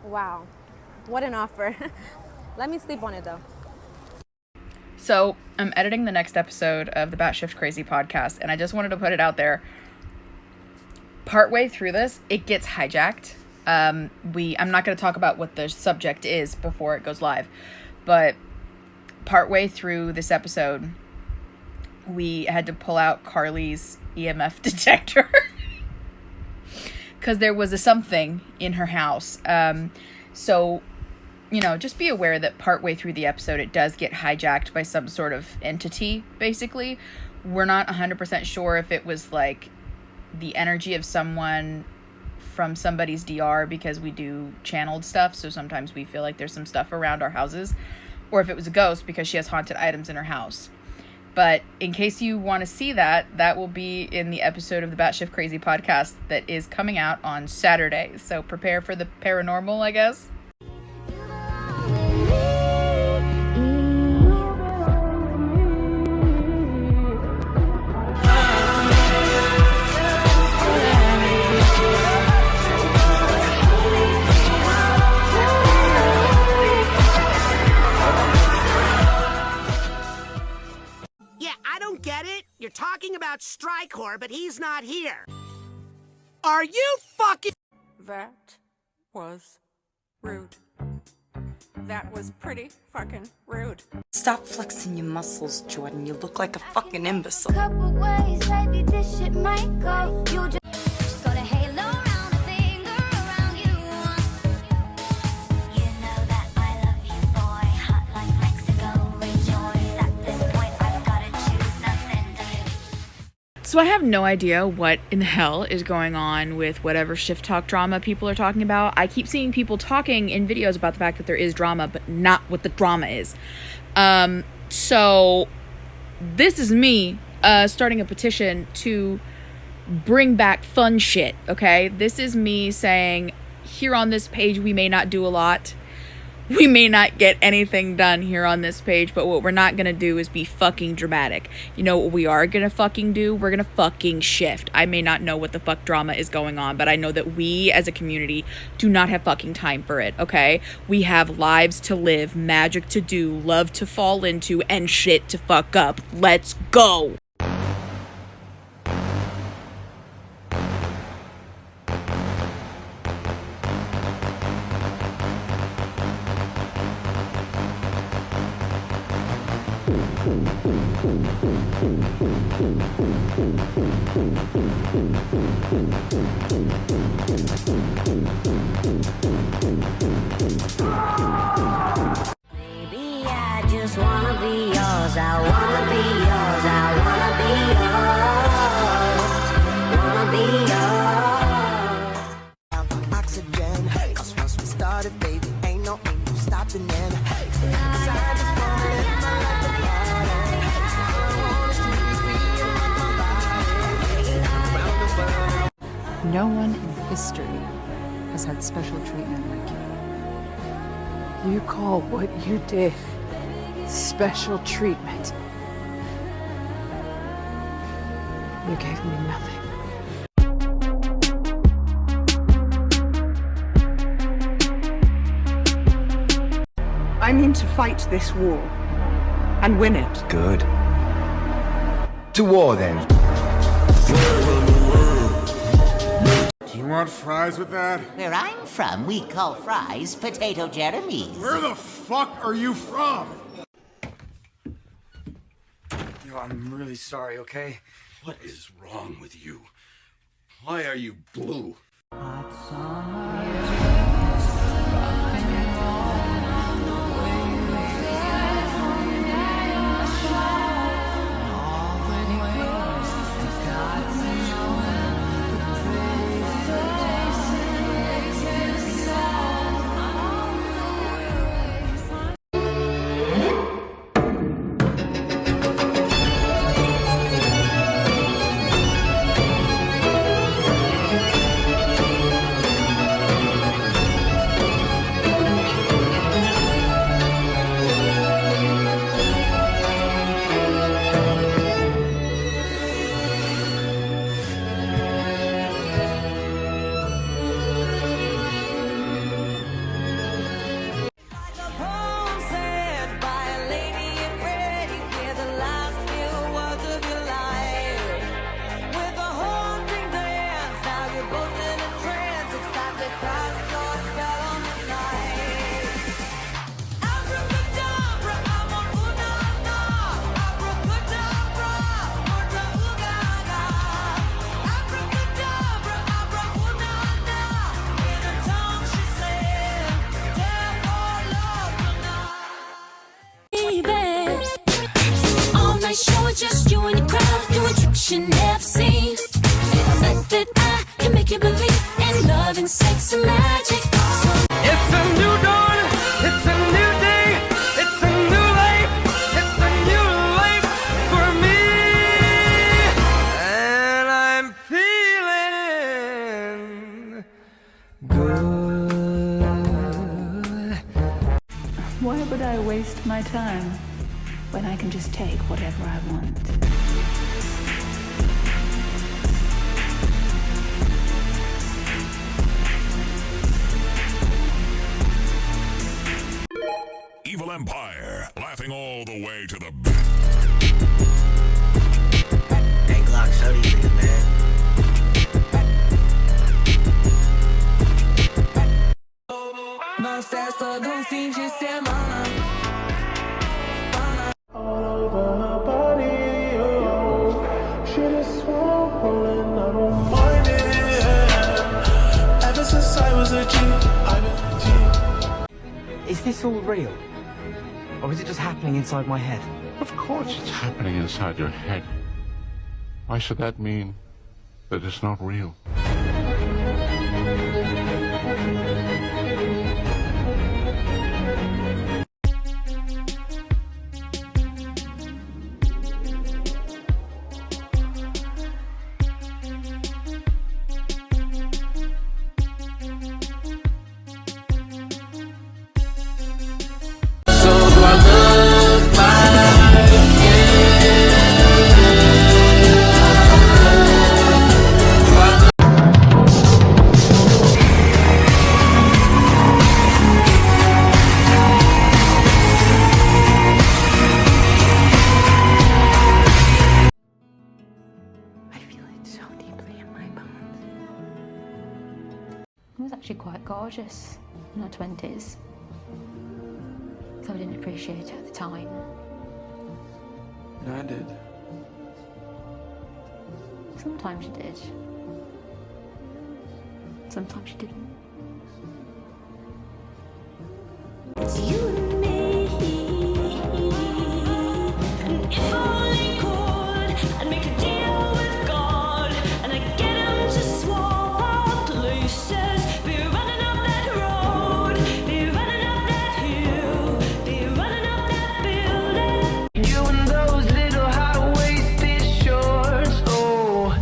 Wow. What an offer. Let me sleep on it, though. So, I'm editing the next episode of the Batshit Crazy podcast, and I just wanted to put it out there. Partway through this, it gets hijacked. I'm not going to talk about what the subject is before it goes live, but partway through this episode, we had to pull out Carly's EMF detector because there was a something in her house. So, you know, just be aware that partway through the episode, it does get hijacked by some sort of entity, basically. We're not 100% sure if it was like the energy of someone from somebody's DR, because we do channeled stuff, so sometimes we feel like there's some stuff around our houses, or if it was a ghost because she has haunted items in her house. But in case you want to see that, that will be in the episode of the Batshit Crazy podcast that is coming out on Saturday. So prepare for the paranormal, I guess. You're talking about Strikehor, but he's not here. Are you fucking... That was rude. That was pretty fucking rude. Stop flexing your muscles, Jordan. You look like a fucking imbecile. Couple ways, baby, this shit might go. You just got a halo around a finger around you. You know that I love you, boy. Hot like Mexico, rejoice. At this point, I've gotta choose nothing to lose. So I have no idea what in the hell is going on with whatever Shifttok drama people are talking about. I keep seeing people talking in videos about the fact that there is drama, but not what the drama is. So this is me starting a petition to bring back fun shit, okay? This is me saying, here on this page, we may not do a lot. We may not get anything done here on this page, but what we're not gonna do is be fucking dramatic. You know what we are gonna fucking do? We're gonna fucking shift. I may not know what the fuck drama is going on, but I know that we as a community do not have fucking time for it, okay? We have lives to live, magic to do, love to fall into, and shit to fuck up. Let's go! Baby, I just wanna be yours. I wanna be yours. I wanna be yours. Wanna be yours. Oxygen, hey. 'Cause once we started, baby, ain't no stopping in. Hey. 'Cause I just wanna live my life apart. I wanna be free around the world. No one in history has had special treatment like you. You call what you did special treatment? You gave me nothing. I mean to fight this war and win it. Good. To war, then. Do you want fries with that? Where I'm from, we call fries potato Jeremy's. Where the fuck are you from? Yo, I'm really sorry, okay? What is wrong with you? Why are you blue? just you and your crowd doing tricks you never seen. It's like that I can make you believe in love and sex and magic. So It's a new dawn, it's a new day, it's a new life, it's a new life for me. And I'm feeling good. Why would I waste my time when I can just take whatever I want? Evil Empire, laughing all the way to the Hey Glock, show these niggas, man. Não cessa do fim de semana. All over her body, oh, shit is swollen, I don't mind it. Ever since I was a G, I've been a G. Is this all real? Or is it just happening inside my head? Of course it's happening inside your head. Why should that mean that it's not real? I was actually quite gorgeous in her 20s. So I didn't appreciate it at the time. I did. Sometimes you did. Sometimes you didn't. it's you and me. And if I only could, I'd make a deal with God, and I'd get him to swap our places. Be running up that road, be running up that hill, be running up that building. You and those little high-waisted shorts, oh.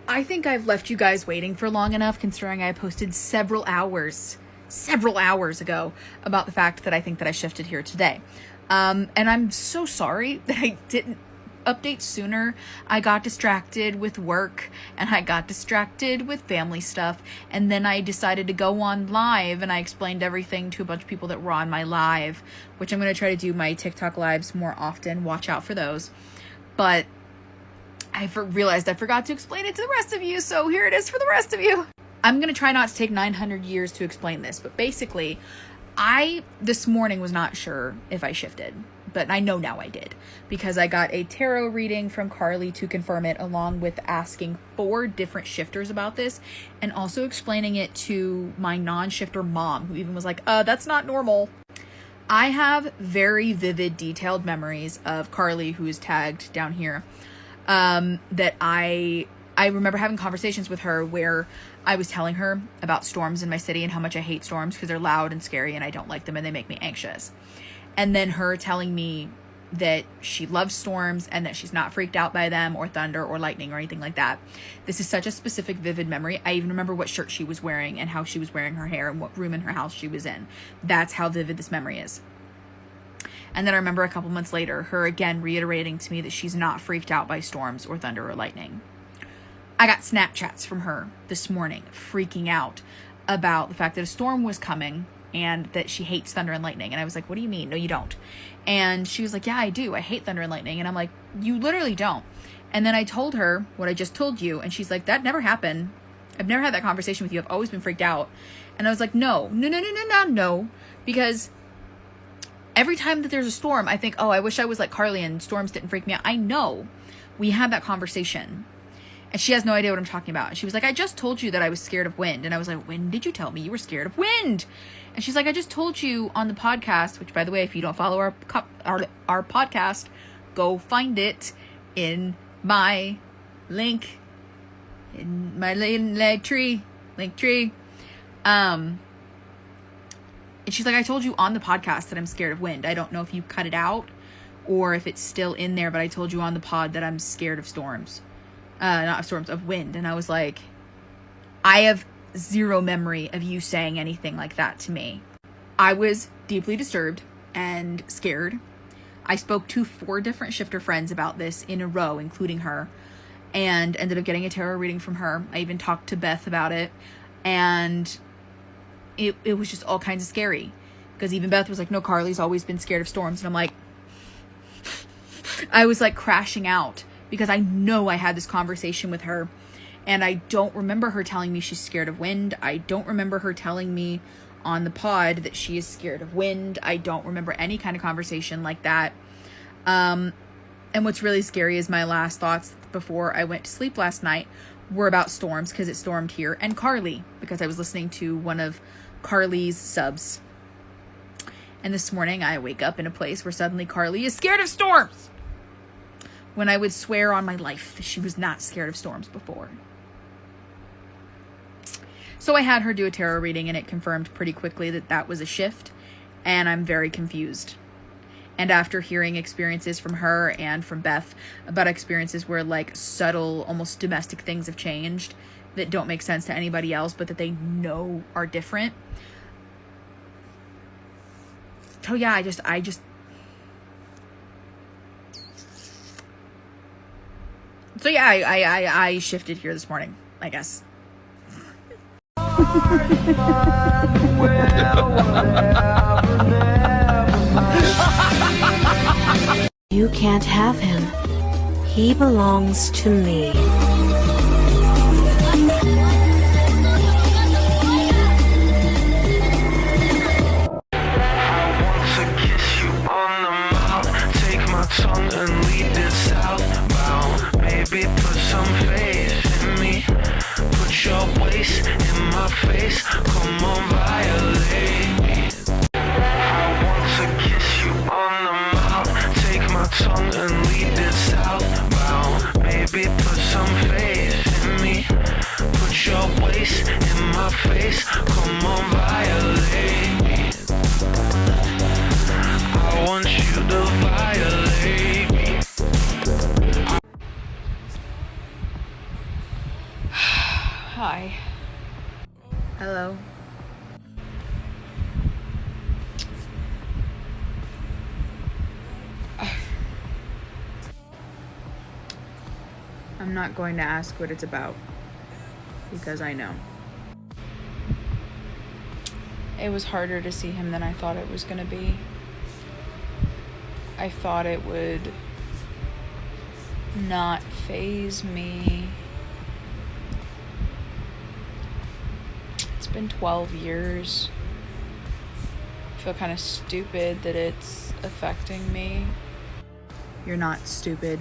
I think I've left you guys waiting for long enough, considering I posted several hours ago about the fact that I think that I shifted here today. And I'm so sorry that I didn't update sooner. I got distracted with work and I got distracted with family stuff, and then I decided to go on live and I explained everything to a bunch of people that were on my live, which I'm going to try to do my TikTok lives more often. Watch out for those. But I realized I forgot to explain it to the rest of you, so here it is for the rest of you. I'm going to try not to take 900 years to explain this, but basically, I, this morning, was not sure if I shifted, but I know now I did, because I got a tarot reading from Carly to confirm it, along with asking 4 different shifters about this, and also explaining it to my non-shifter mom, who even was like, that's not normal. I have very vivid, detailed memories of Carly, who is tagged down here, that I remember having conversations with her where I was telling her about storms in my city and how much I hate storms because they're loud and scary and I don't like them and they make me anxious. And then her telling me that she loves storms and that she's not freaked out by them or thunder or lightning or anything like that. This is such a specific, vivid memory. I even remember what shirt she was wearing and how she was wearing her hair and what room in her house she was in. That's how vivid this memory is. And then I remember a couple months later, her again reiterating to me that she's not freaked out by storms or thunder or lightning. I got Snapchats from her this morning freaking out about the fact that a storm was coming and that she hates thunder and lightning. And I was like, what do you mean? No, you don't. And she was like, yeah, I do. I hate thunder and lightning. And I'm like, you literally don't. And then I told her what I just told you. And she's like, that never happened. I've never had that conversation with you. I've always been freaked out. And I was like, no. Because every time that there's a storm, I think, oh, I wish I was like Carly and storms didn't freak me out. I know we had that conversation. And she has no idea what I'm talking about. And she was like, I just told you that I was scared of wind. And I was like, when did you tell me you were scared of wind? And she's like, I just told you on the podcast, which, by the way, if you don't follow our podcast, go find it in my link, in my link tree. And she's like, I told you on the podcast that I'm scared of wind. I don't know if you cut it out or if it's still in there, but I told you on the pod that I'm scared of storms. Not storms, of wind. And I was like, I have zero memory of you saying anything like that to me. I was deeply disturbed and scared. I spoke to 4 different shifter friends about this in a row, including her, and ended up getting a tarot reading from her. I even talked to Beth about it, and it was just all kinds of scary, because even Beth was like, no, Carly's always been scared of storms. And I'm like, I was like crashing out, because I know I had this conversation with her, and I don't remember her telling me she's scared of wind. I don't remember her telling me on the pod that she is scared of wind. I don't remember any kind of conversation like that. And what's really scary is my last thoughts before I went to sleep last night were about storms, because it stormed here, and Carly, because I was listening to one of Carly's subs. And this morning I wake up in a place where suddenly Carly is scared of storms, when I would swear on my life that she was not scared of storms before. So I had her do a tarot reading, and it confirmed pretty quickly that that was a shift, and I'm very confused. And after hearing experiences from her and from Beth about experiences where like subtle, almost domestic things have changed that don't make sense to anybody else, but that they know are different. So yeah, I just So yeah, I shifted here this morning, I guess. You can't have him. He belongs to me. Tongue and lead it southbound. Baby, put some faith in me. Put your waist in my face. Come on, violate me. I want to kiss you on the mouth. Take my tongue and lead it southbound. Baby, put some faith in me. Put your waist in my face. Come on, violate me. I want you to violate. Hi. Hello. I'm not going to ask what it's about, because I know. It was harder to see him than I thought it was going to be. I thought it would not faze me. It's been 12 years. I feel kind of stupid that it's affecting me. You're not stupid.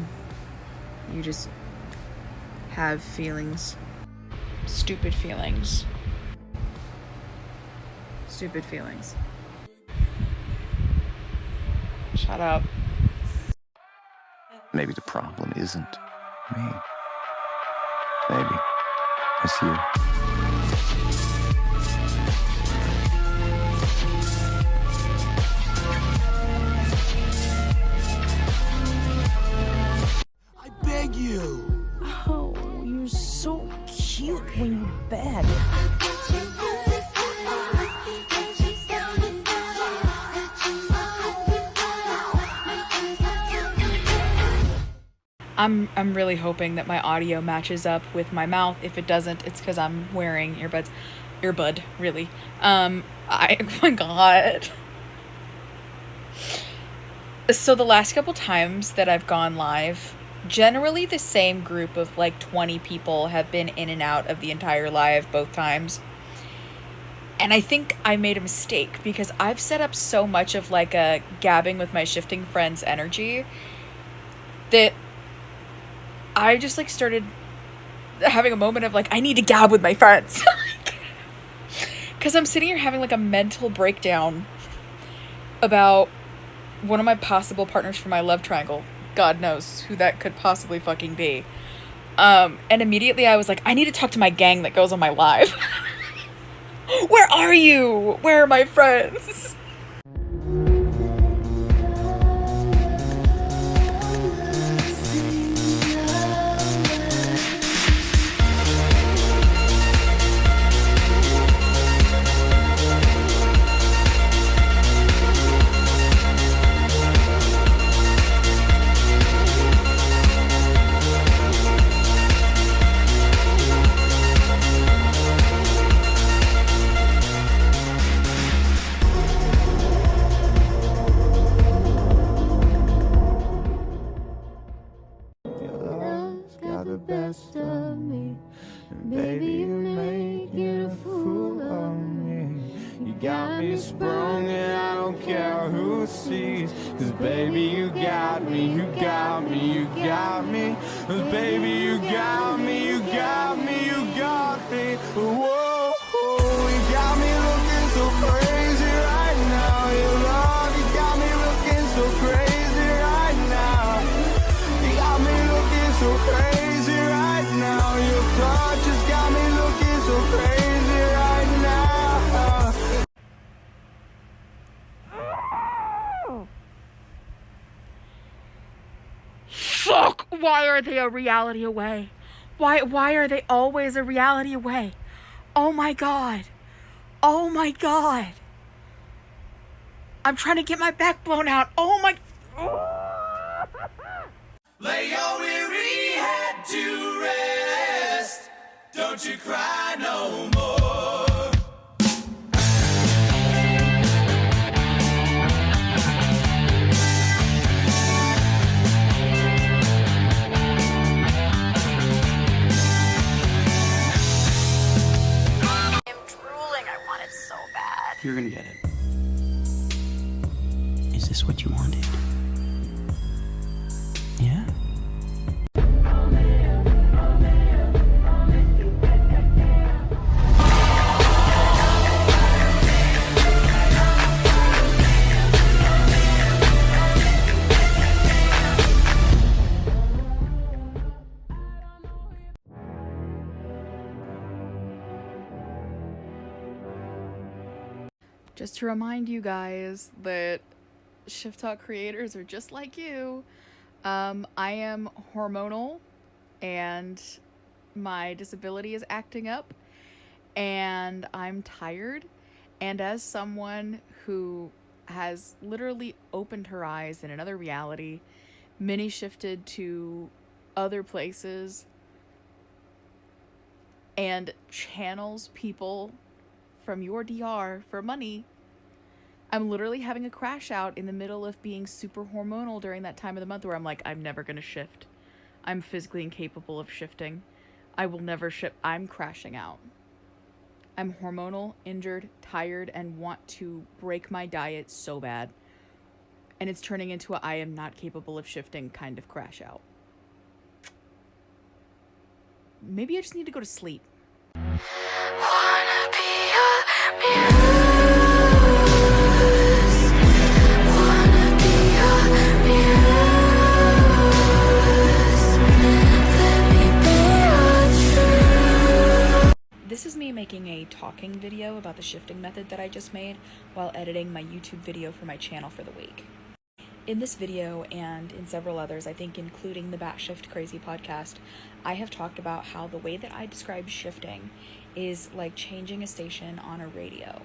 You just have feelings. Stupid feelings. Stupid feelings. Shut up. Maybe the problem isn't me. Maybe it's you. I beg you. Oh, you're so cute when you beg. I'm really hoping that my audio matches up with my mouth. If it doesn't, it's because I'm wearing earbud, really. Oh my god. So the last couple times that I've gone live, generally the same group of like 20 people have been in and out of the entire live both times. And I think I made a mistake, because I've set up so much of like a gabbing with my shifting friends energy that I just like started having a moment of like, I need to gab with my friends. Because I'm sitting here having like a mental breakdown about one of my possible partners for my love triangle. God knows who that could possibly fucking be. And immediately I was like, I need to talk to my gang that goes on my live. Where are you? Where are my friends? Fuck! Why are they a reality away? Why are they always a reality away? Oh my god. Oh my god. I'm trying to get my back blown out. Oh my... Lay your weary head to rest. Don't you cry no more. You're gonna get it. Is this what you wanted? Yeah? Just to remind you guys that Shifttok creators are just like you. I am hormonal and my disability is acting up and I'm tired. And as someone who has literally opened her eyes in another reality, mini shifted to other places and channels people from your DR for money, I'm literally having a crash out in the middle of being super hormonal during that time of the month where I'm like, I'm never gonna shift. I'm physically incapable of shifting. I will never shift. I'm crashing out. I'm hormonal, injured, tired, and want to break my diet so bad. And it's turning into a I am not capable of shifting kind of crash out. Maybe I just need to go to sleep. Wanna be a This is me making a talking video about the shifting method that I just made while editing my YouTube video for my channel for the week. In this video and in several others, I think including the Batshit Crazy podcast, I have talked about how the way that I describe shifting is like changing a station on a radio.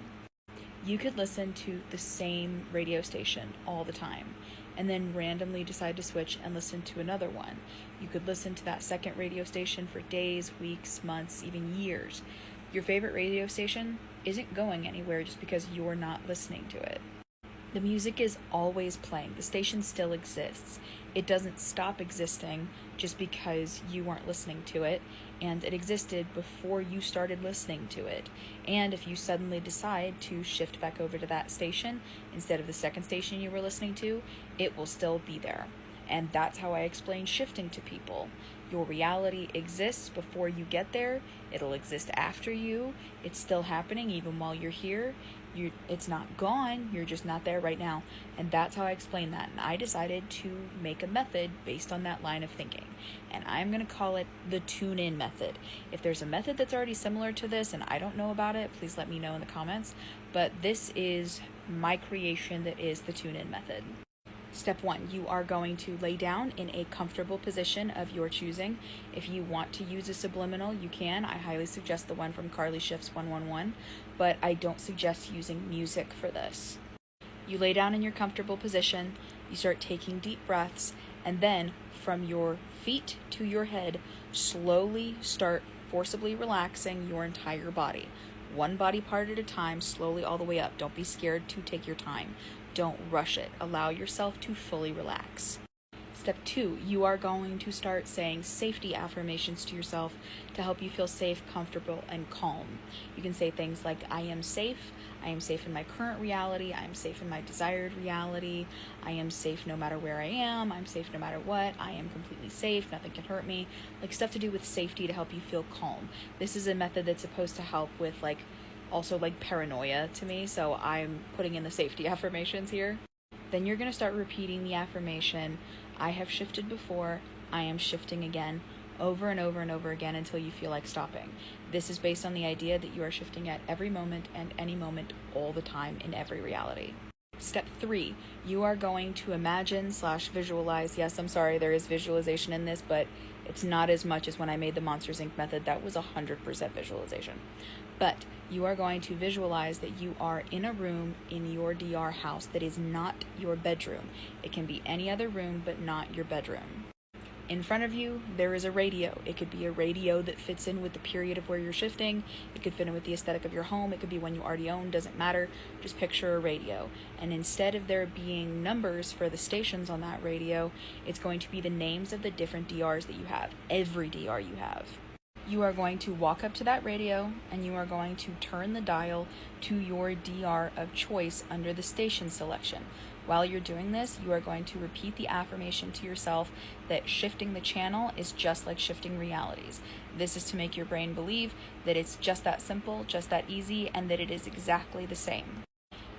You could listen to the same radio station all the time and then randomly decide to switch and listen to another one. You could listen to that second radio station for days, weeks, months, even years. Your favorite radio station isn't going anywhere just because you're not listening to it. The music is always playing. The station still exists. It doesn't stop existing just because you weren't listening to it, and it existed before you started listening to it. And if you suddenly decide to shift back over to that station instead of the second station you were listening to, it will still be there. And that's how I explain shifting to people. Your reality exists before you get there. It'll exist after you. It's still happening even while you're here. It's not gone. You're just not there right now. And that's how I explain that. And I decided to make a method based on that line of thinking. And I'm going to call it the tune-in method. If there's a method that's already similar to this and I don't know about it, please let me know in the comments. But this is my creation that is the tune-in method. Step 1, you are going to lay down in a comfortable position of your choosing. If you want to use a subliminal, you can. I highly suggest the one from Carly Schiff's 111, but I don't suggest using music for this. You lay down in your comfortable position, you start taking deep breaths, and then from your feet to your head, slowly start forcibly relaxing your entire body. One body part at a time, slowly all the way up. Don't be scared to take your time. Don't rush it. Allow yourself to fully relax. Step 2, you are going to start saying safety affirmations to yourself to help you feel safe, comfortable, and calm. You can say things like, I am safe in my current reality, I am safe in my desired reality, I am safe no matter where I am, I'm safe no matter what, I am completely safe, nothing can hurt me. Like stuff to do with safety to help you feel calm. This is a method that's supposed to help with also paranoia to me, so I'm putting in the safety affirmations here. Then you're going to start repeating the affirmation, I have shifted before, I am shifting again, over and over and over again until you feel like stopping. This is based on the idea that you are shifting at every moment and any moment all the time in every reality. Step 3, you are going to imagine/visualize. Yes, I'm sorry, there is visualization in this, but it's not as much as when I made the Monsters Inc. method. That was 100% visualization. But you are going to visualize that you are in a room in your DR house that is not your bedroom. It can be any other room, but not your bedroom. In front of you, there is a radio. It could be a radio that fits in with the period of where you're shifting. It could fit in with the aesthetic of your home. It could be one you already own, doesn't matter. Just picture a radio. And instead of there being numbers for the stations on that radio, it's going to be the names of the different DRs that you have, every DR you have. You are going to walk up to that radio and you are going to turn the dial to your DR of choice under the station selection. While you're doing this, you are going to repeat the affirmation to yourself that shifting the channel is just like shifting realities. This is to make your brain believe that it's just that simple, just that easy, and that it is exactly the same.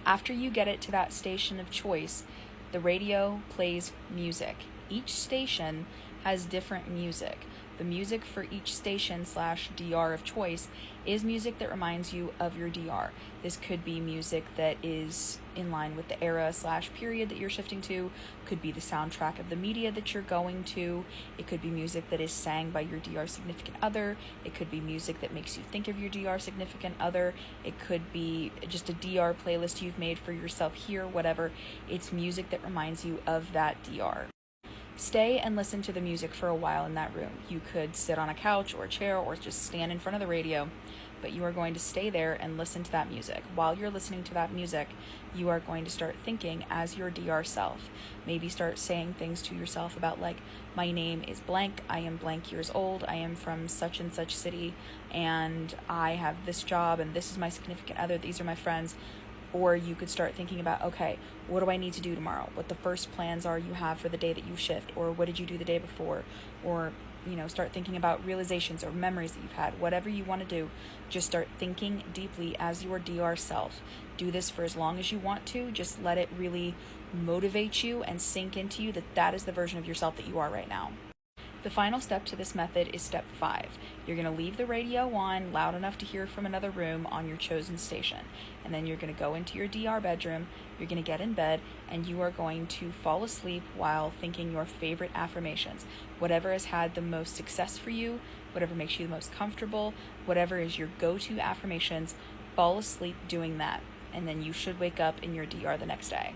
After you get it to that station of choice, the radio plays music. Each station has different music. The music for each station/DR of choice is music that reminds you of your DR. This could be music that is in line with the era/period that you're shifting to, could be the soundtrack of the media that you're going to, it could be music that is sang by your DR significant other, it could be music that makes you think of your DR significant other, it could be just a DR playlist you've made for yourself here, whatever. It's music that reminds you of that DR. Stay and listen to the music for a while in that room. You could sit on a couch or a chair or just stand in front of the radio, but you are going to stay there and listen to that music. While you're listening to that music, you are going to start thinking as your DR self. Maybe start saying things to yourself about my name is blank, I am blank years old, I am from such and such city, and I have this job, and this is my significant other, these are my friends. Or you could start thinking about, okay, what do I need to do tomorrow? What the first plans are you have for the day that you shift, or what did you do the day before? Or, start thinking about realizations or memories that you've had. Whatever you want to do, just start thinking deeply as your DR self. Do this for as long as you want to. Just let it really motivate you and sink into you that that is the version of yourself that you are right now. The final step to this method is step 5. You're going to leave the radio on loud enough to hear from another room on your chosen station. And then you're going to go into your DR bedroom, you're going to get in bed, and you are going to fall asleep while thinking your favorite affirmations. Whatever has had the most success for you, whatever makes you the most comfortable, whatever is your go-to affirmations, fall asleep doing that. And then you should wake up in your DR the next day.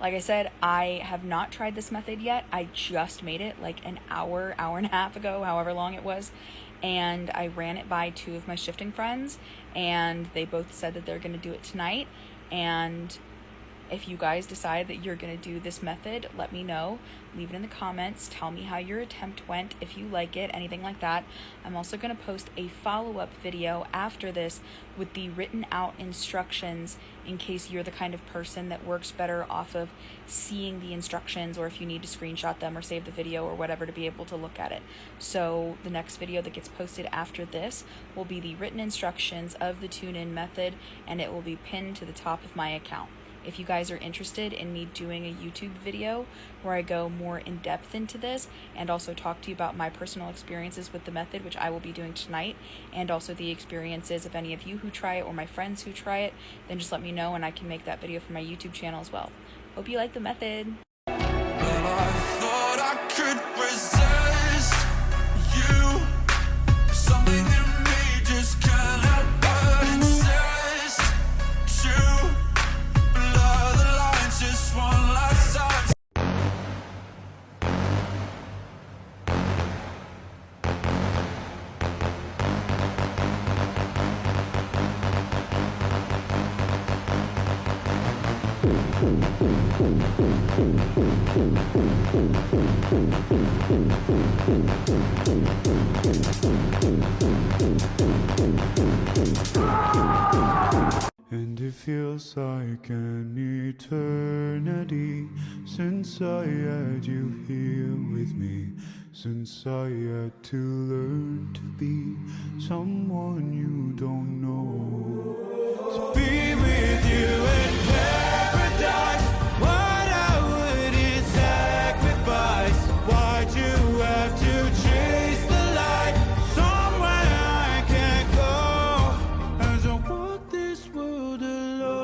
Like I said, I have not tried this method yet. I just made it an hour and a half ago, however long it was. And I ran it by 2 of my shifting friends, and they both said that they're going to do it tonight. And If you guys decide that you're going to do this method, let me know. Leave it in the comments. Tell me how your attempt went, if you like it, anything like that. I'm also going to post a follow-up video after this with the written out instructions in case you're the kind of person that works better off of seeing the instructions, or if you need to screenshot them or save the video or whatever to be able to look at it. So the next video that gets posted after this will be the written instructions of the tune-in method, and it will be pinned to the top of my account. If you guys are interested in me doing a YouTube video where I go more in depth into this and also talk to you about my personal experiences with the method, which I will be doing tonight, and also the experiences of any of you who try it or my friends who try it, then just let me know and I can make that video for my YouTube channel as well. Hope you like the method. But I thought I could resist you. Something in me just can't help but insist to blur the lines just one last time. And it feels like an eternity since I had you here with me, since I had to learn to be someone you don't know. To be with you in paradise, what I wouldn't sacrifice. Why'd you have to chase the light somewhere I can't go? As I walk this world alone.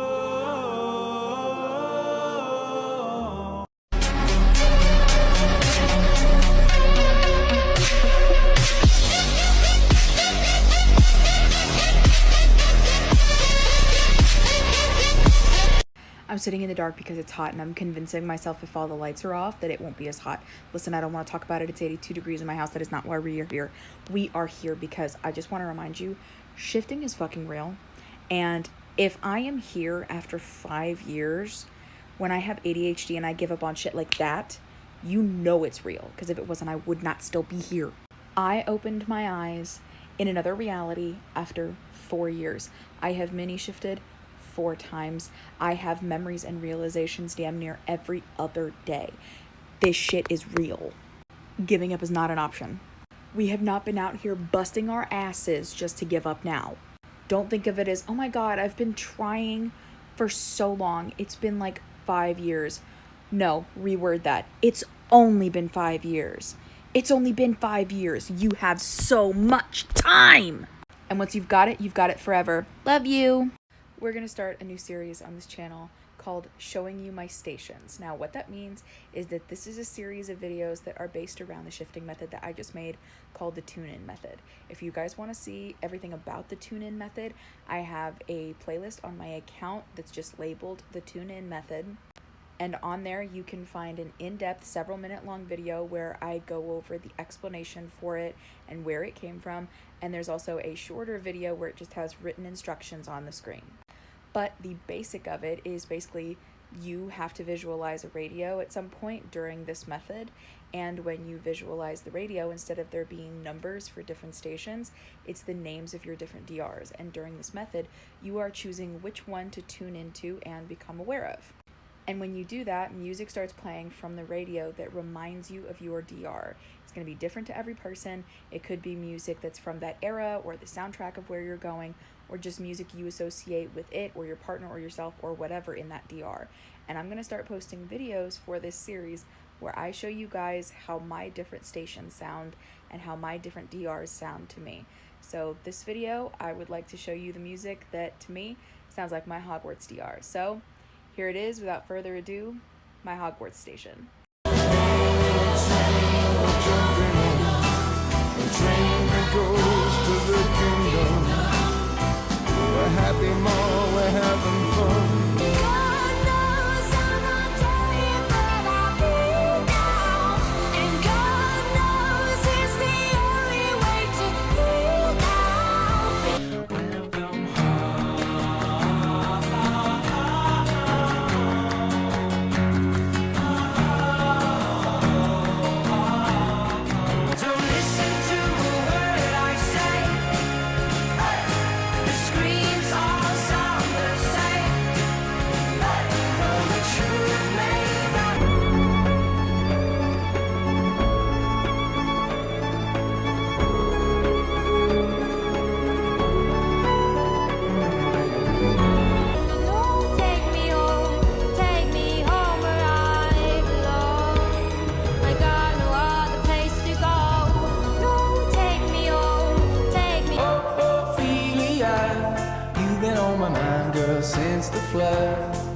I'm sitting in the dark because it's hot, and I'm convincing myself if all the lights are off that it won't be as hot. Listen, I don't want to talk about it. It's 82 degrees in my house. That is not why we are here. We are here because I just want to remind you, shifting is fucking real. And if I am here after 5 years, when I have ADHD and I give up on shit like that, you know it's real. Because if it wasn't, I would not still be here. I opened my eyes in another reality after 4 years. I have mini shifted 4 times. I have memories and realizations damn near every other day. This shit is real. Giving up is not an option. We have not been out here busting our asses just to give up now. Don't think of it as, oh my god, I've been trying for so long. It's been like 5 years. No, reword that. It's only been 5 years. It's only been 5 years. You have so much time. And once you've got it forever. Love you. We're going to start a new series on this channel called Showing You My Stations. Now, what that means is that this is a series of videos that are based around the shifting method that I just made called the tune-in method. If you guys want to see everything about the tune-in method, I have a playlist on my account that's just labeled the tune-in method. And on there, you can find an in-depth, several-minute-long video where I go over the explanation for it and where it came from. And there's also a shorter video where it just has written instructions on the screen. But the basic of it is basically you have to visualize a radio at some point during this method. And when you visualize the radio, instead of there being numbers for different stations, it's the names of your different DRs. And during this method, you are choosing which one to tune into and become aware of. And when you do that, music starts playing from the radio that reminds you of your DR. It's going to be different to every person. It could be music that's from that era or the soundtrack of where you're going, or just music you associate with it or your partner or yourself or whatever in that DR. And I'm going to start posting videos for this series where I show you guys how my different stations sound and how my different DRs sound to me. So this video, I would like to show you the music that to me sounds like my Hogwarts DR. So here it is, without further ado, my Hogwarts station. We're happy more, we're having fun. on anger since the flood.